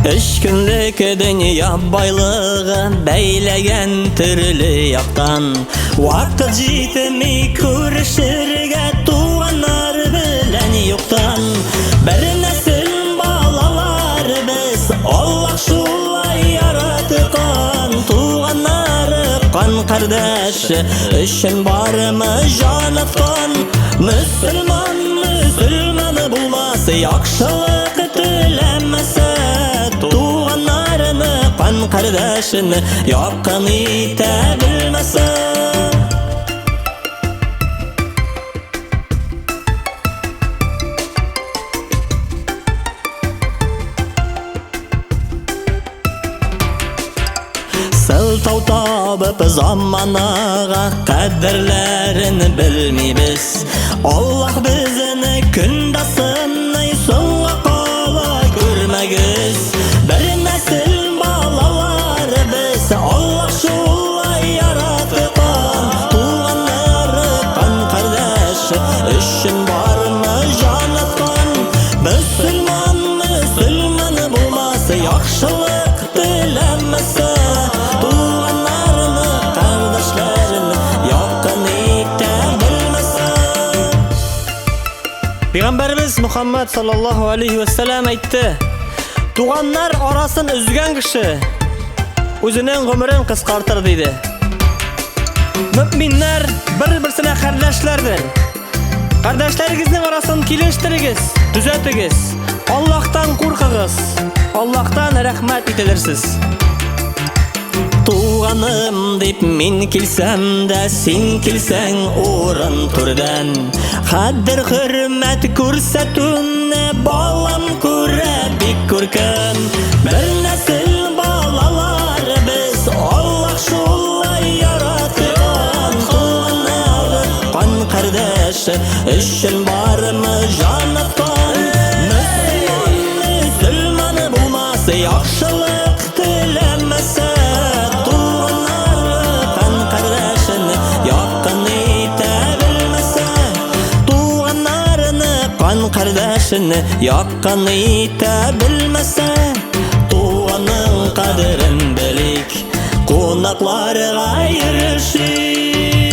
Üç günlük dünya байлығы бәйлеген түрлі яқтан. Уақыт жетмей көрішерге туғанар білән yoқтан. Бір нәсіл балалар біз, Аллах шулай яратқан. Туғанары қан қардаш үшін барымы жанатқан. Мүсілман болмас, яқшылық тілемесі. Туғанарыны қан қардашын яқын ете білмесі. Сылтау табып заманаға қадірлерін білмейбіз. Аллах бізіні күндасыны соңға қалай көрмегіз. Бір нәсіл балалар біз, Аллах шулай яратқан. Туғанары қан қардаш үшін бармы жанатқан. Мүсілман болмас, яқшылық тілемесі. Peygamberimiz Muhammed sallallahu aleyhi ve sellem aytты: "Туғаннар арасын үзгән кеше үзенең гомерен кыскартыр" диде. Мөминнәр бер-берсенә кардәшләрдер. Кардәшләрегезнең арасын килештерегез, төзәтегез. Аллаһтан куркыгыз. Аллаһтан рәхмәт ителерсез. Туғаным дип мин килсәм дә, син килсәң урын түрдән. Хәдер хөрмәт күрсәтүне балам күрә бик күркәм. Бер нәсел балалар без, Аллах шулай яраткан. Туғаннар қан кардәш өчен бармы жанаткан. Мөселман булмас, яхшылык теләмәсә. Кардашын яққан ите білмесе, туғанның қадірін білік, қонақларға ерішік.